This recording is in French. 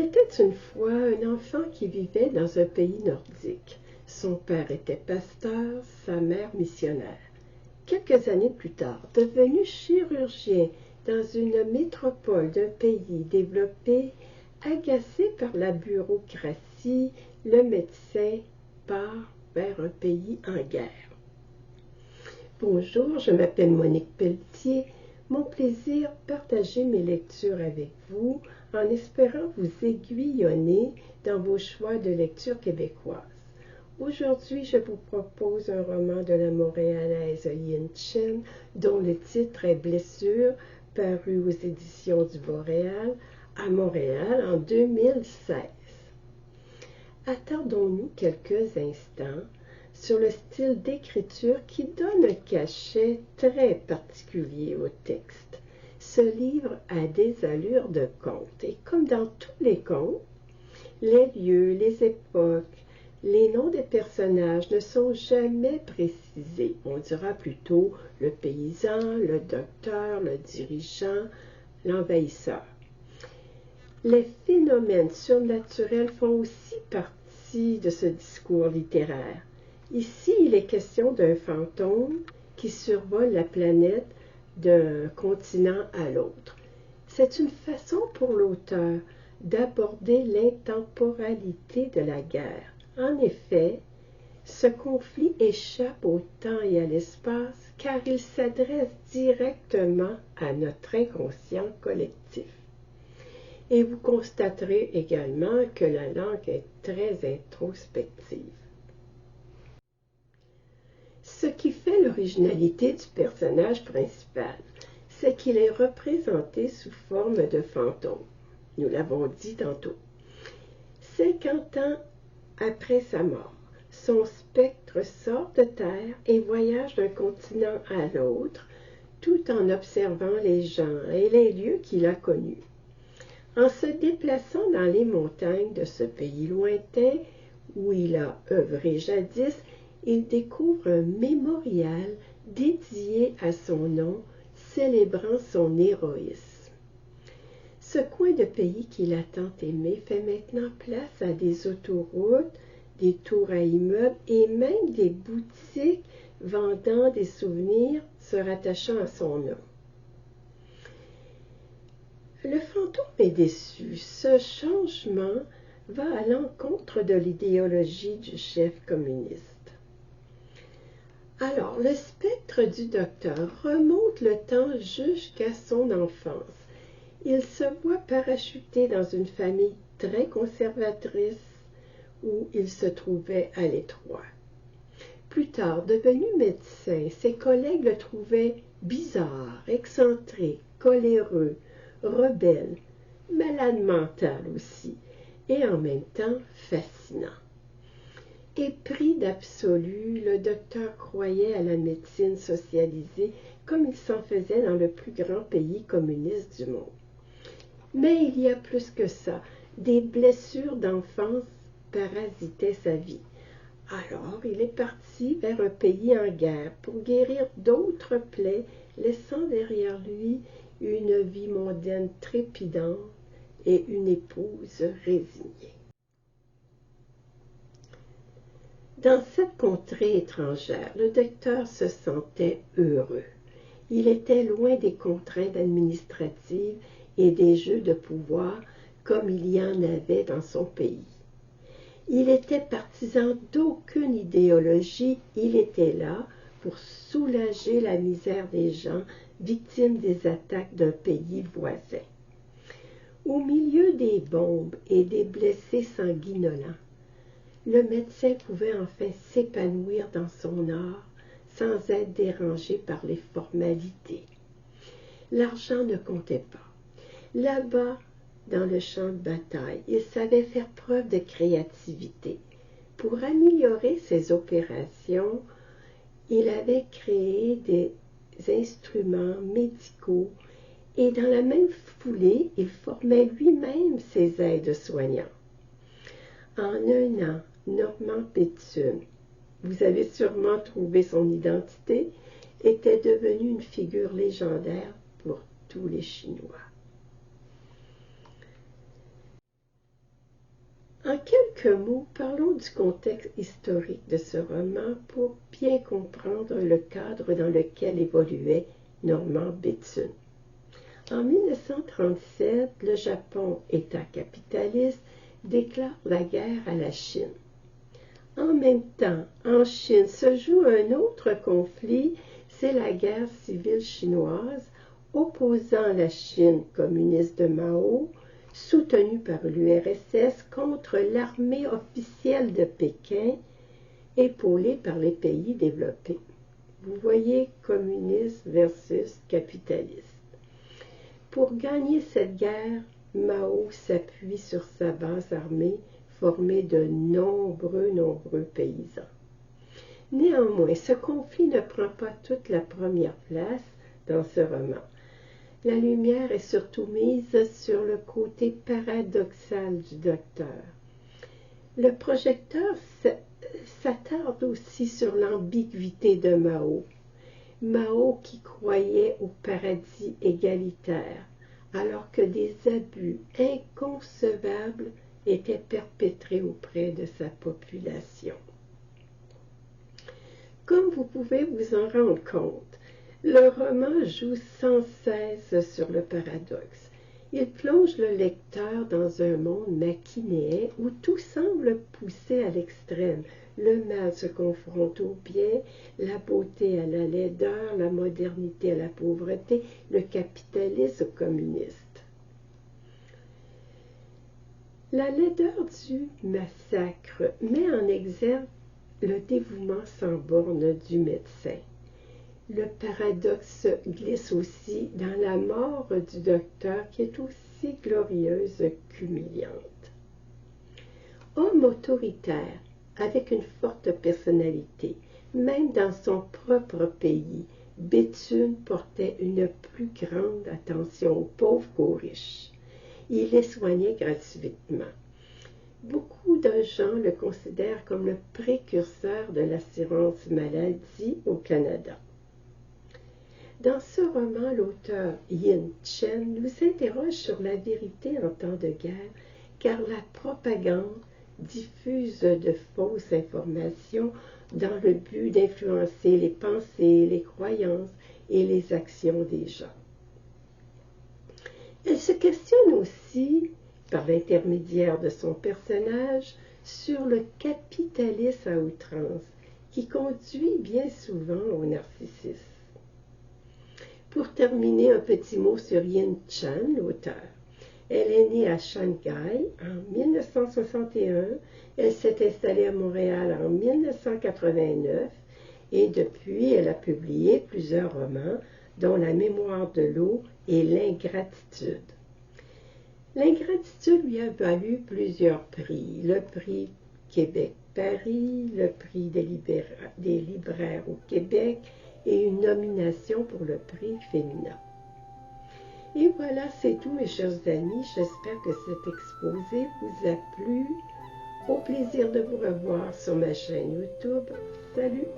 était une fois un enfant qui vivait dans un pays nordique. Son père était pasteur, sa mère missionnaire. Quelques années plus tard, devenu chirurgien dans une métropole d'un pays développé, agacé par la bureaucratie, le médecin part vers un pays en guerre. Bonjour, je m'appelle Monique Pelletier. Mon plaisir, partager mes lectures avec vous en espérant vous aiguillonner dans vos choix de lecture québécoise. Aujourd'hui, je vous propose un roman de la Montréalaise Yin Chen, dont le titre est Blessure, paru aux éditions du Boréal à Montréal en 2016. Attardons-nous quelques instants sur le style d'écriture qui donne un cachet très particulier au texte. Ce livre a des allures de conte, et comme dans tous les contes, les lieux, les époques, les noms des personnages ne sont jamais précisés. On dira plutôt le paysan, le docteur, le dirigeant, l'envahisseur. Les phénomènes surnaturels font aussi partie de ce discours littéraire. Ici, il est question d'un fantôme qui survole la planète d'un continent à l'autre. C'est une façon pour l'auteur d'aborder l'intemporalité de la guerre. En effet, ce conflit échappe au temps et à l'espace car il s'adresse directement à notre inconscient collectif. Et vous constaterez également que la langue est très introspective. Ce qui fait l'originalité du personnage principal, c'est qu'il est représenté sous forme de fantôme. Nous l'avons dit tantôt. 50 ans après sa mort, son spectre sort de terre et voyage d'un continent à l'autre, tout en observant les gens et les lieux qu'il a connus. En se déplaçant dans les montagnes de ce pays lointain où il a œuvré jadis, il découvre un mémorial dédié à son nom, célébrant son héroïsme. Ce coin de pays qu'il a tant aimé fait maintenant place à des autoroutes, des tours à immeubles et même des boutiques vendant des souvenirs se rattachant à son nom. Le fantôme est déçu. Ce changement va à l'encontre de l'idéologie du chef communiste. Alors, le spectre du docteur remonte le temps jusqu'à son enfance. Il se voit parachuté dans une famille très conservatrice où il se trouvait à l'étroit. Plus tard, devenu médecin, ses collègues le trouvaient bizarre, excentrique, coléreux, rebelle, malade mental aussi, et en même temps fascinant. Épris d'absolu, le docteur croyait à la médecine socialisée comme il s'en faisait dans le plus grand pays communiste du monde. Mais il y a plus que ça. Des blessures d'enfance parasitaient sa vie. Alors, il est parti vers un pays en guerre pour guérir d'autres plaies, laissant derrière lui une vie mondaine trépidante et une épouse résignée. Dans cette contrée étrangère, le docteur se sentait heureux. Il était loin des contraintes administratives et des jeux de pouvoir comme il y en avait dans son pays. Il était partisan d'aucune idéologie, il était là pour soulager la misère des gens victimes des attaques d'un pays voisin. Au milieu des bombes et des blessés sanguinolents, le médecin pouvait enfin s'épanouir dans son art sans être dérangé par les formalités. L'argent ne comptait pas. Là-bas, dans le champ de bataille, il savait faire preuve de créativité. Pour améliorer ses opérations, il avait créé des instruments médicaux et dans la même foulée, il formait lui-même ses aides-soignants. En un an, Normand Pétume, vous avez sûrement trouvé son identité, était devenu une figure légendaire pour tous les Chinois. En quelques mots, parlons du contexte historique de ce roman pour bien comprendre le cadre dans lequel évoluait Norman Béthune. En 1937, le Japon, État capitaliste, déclare la guerre à la Chine. En même temps, en Chine se joue un autre conflit, c'est la guerre civile chinoise, opposant la Chine communiste de Mao, soutenue par l'URSS, contre l'armée officielle de Pékin, épaulée par les pays développés. Vous voyez, communiste versus capitaliste. Pour gagner cette guerre, Mao s'appuie sur sa base armée formée de nombreux paysans. Néanmoins, ce conflit ne prend pas toute la première place dans ce roman. La lumière est surtout mise sur le côté paradoxal du docteur. Le projecteur s'attarde aussi sur l'ambiguïté de Mao. Mao qui croyait au paradis égalitaire, alors que des abus inconcevables étaient perpétrés auprès de sa population. Comme vous pouvez vous en rendre compte, le roman joue sans cesse sur le paradoxe. Il plonge le lecteur dans un monde machinéen où tout semble pousser à l'extrême. Le mal se confronte au bien, la beauté à la laideur, la modernité à la pauvreté, le capitalisme au communisme. La laideur du massacre met en exergue le dévouement sans borne du médecin. Le paradoxe glisse aussi dans la mort du docteur qui est aussi glorieuse qu'humiliante. Homme autoritaire, avec une forte personnalité, même dans son propre pays, Béthune portait une plus grande attention aux pauvres qu'aux riches. Il les soignait gratuitement. Beaucoup de gens le considèrent comme le précurseur de l'assurance maladie au Canada. Dans ce roman, l'auteur Yin Chen nous interroge sur la vérité en temps de guerre, car la propagande diffuse de fausses informations dans le but d'influencer les pensées, les croyances et les actions des gens. Elle se questionne aussi, par l'intermédiaire de son personnage, sur le capitalisme à outrance, qui conduit bien souvent au narcissisme. Pour terminer, un petit mot sur Yin Chen, l'auteur. Elle est née à Shanghai en 1961. Elle s'est installée à Montréal en 1989 et depuis, elle a publié plusieurs romans, dont La mémoire de l'eau et L'ingratitude. L'ingratitude lui a valu plusieurs prix. Le prix Québec-Paris, le prix des libraires au Québec et une nomination pour le prix Féminin. Et voilà, c'est tout mes chers amis. J'espère que cet exposé vous a plu. Au plaisir de vous revoir sur ma chaîne YouTube. Salut!